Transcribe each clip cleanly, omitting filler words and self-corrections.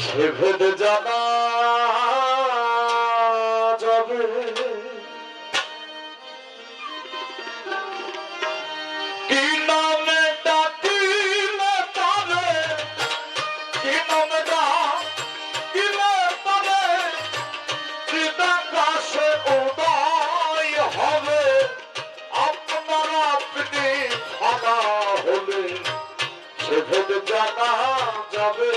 সে ভেদে জানা যাবে কি নামে ডাকিলে তারে, কি নামে ডাকিলে তারে চিদাকাশে উদয় হবে। আপনার আপনি ফানা হলে সে ভেদে জানা যাবে।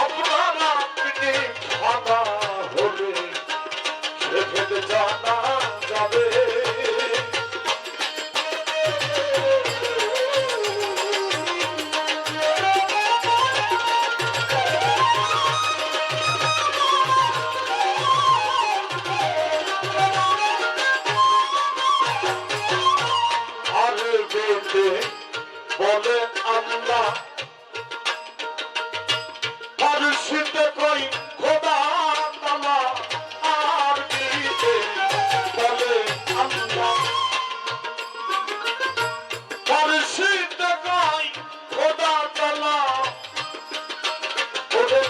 আপনার আপনি ফানা হলে সে ভেদে জানা যাবে। বলে আল্লাহ ফারসিতে কই খোদা তাআলা, আর দিতে বলে আল্লাহ ফারসিতে কই খোদা তাআলা। ওরে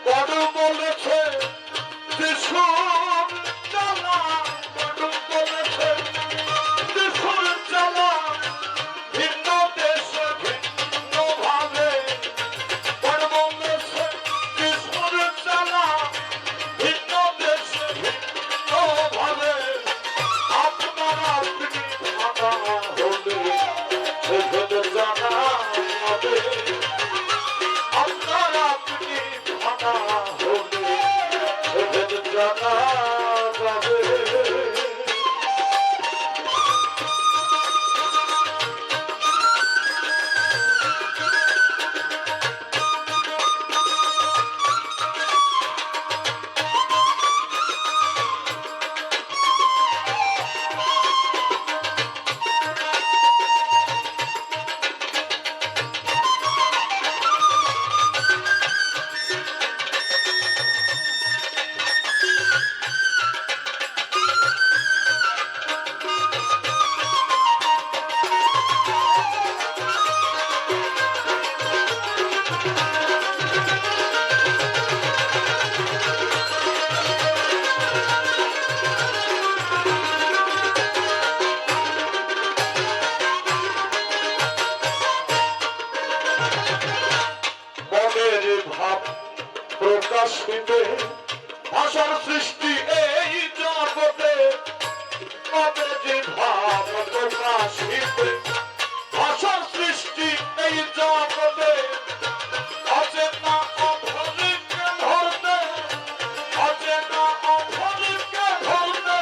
বড় বলেছে যিশুর জ্বালা, বড় বলেছে যিশুর জ্বালা ভিন্ন দেশে ভিন্ন ভাবে। বড় বলেছে যিশুর জ্বালা ভিন্ন দেশে ভিন্ন ভাবে। আপনার আপনি ফানা হলে সে ভেদে জানা যাবে। আপনার আপনি ফানা হলে সে ভেদে জানা যাবে। মনের ভাব প্রকাশিতে ভাষার সৃষ্টি এই জগতে। কবে যে ভাব প্রকাশিতে ভাষার সৃষ্টি এই জগতে। অচেনা অধরকে ধরতে, অচেনা অধরকে ধরতে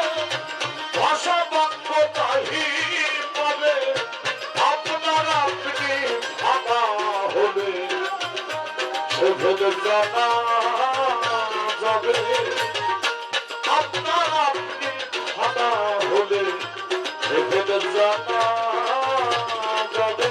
ভাষা বাক্য তাহি পাবে। আপনার আপনি ফানা হলে সে ভেদে জানা যাবে। আপনার আপনি ফানা হলে সে ভেদে জানা যাবে।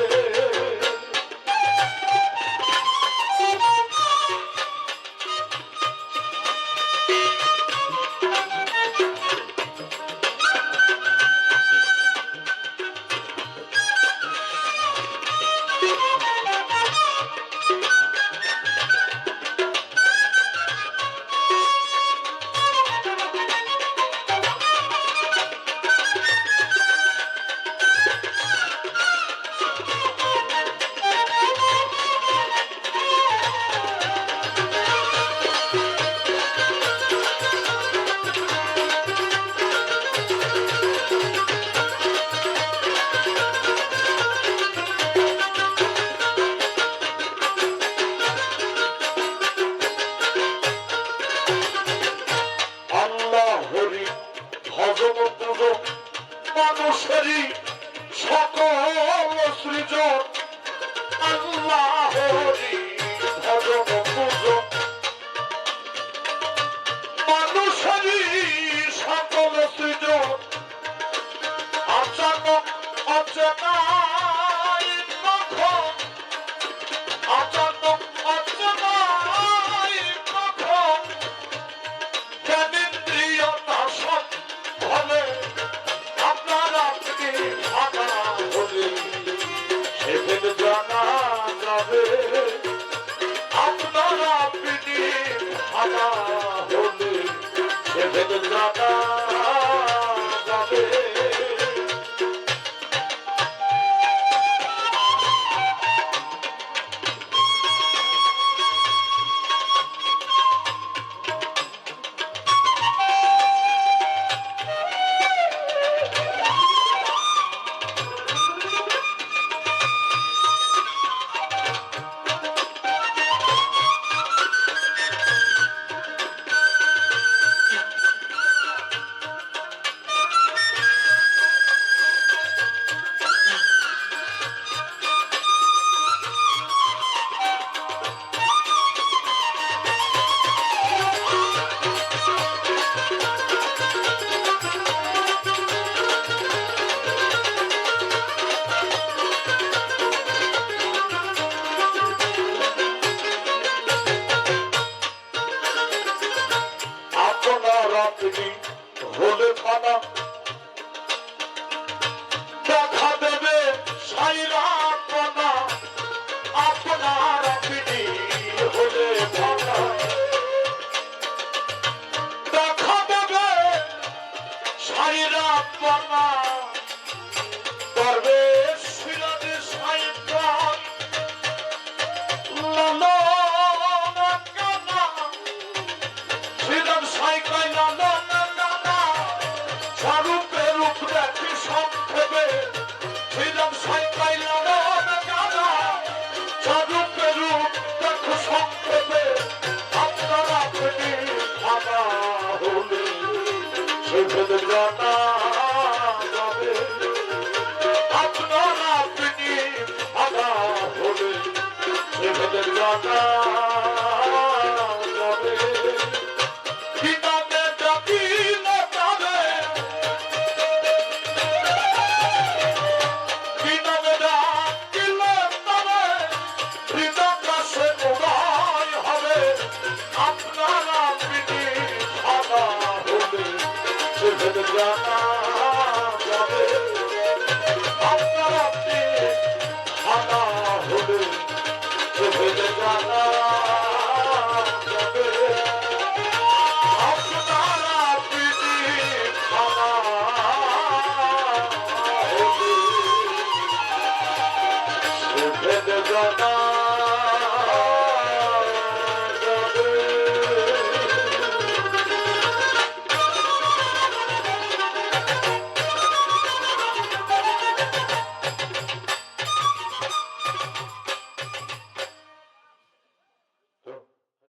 ভেবে জানা যাবে। আপনি হলে ফানা দেখা দেবে সাইরাপনা, আপনার আপনি হলে ফানা দেখা দেবে সাইরাপনা, করবে সিরাজে সাইরাপ লালা সাইকাই লালা স্বরূপের রূপ দেখি সংক্ষেপে, ছিলাম সাইকাই লালা স্বরূপের রূপ দেখো সংক্ষেপে। আপনার আপনি ফানা হলে সে ভেবে জানা যাবে। আপনার আপনি ফানা হলে সে ভেবে জানা যাবে। জানা যাবে। আপনার আপনি ফানা হলে সে ভেবে জানা যাবে। আপনার আপনি ফানা হলে সে ভেবে জানা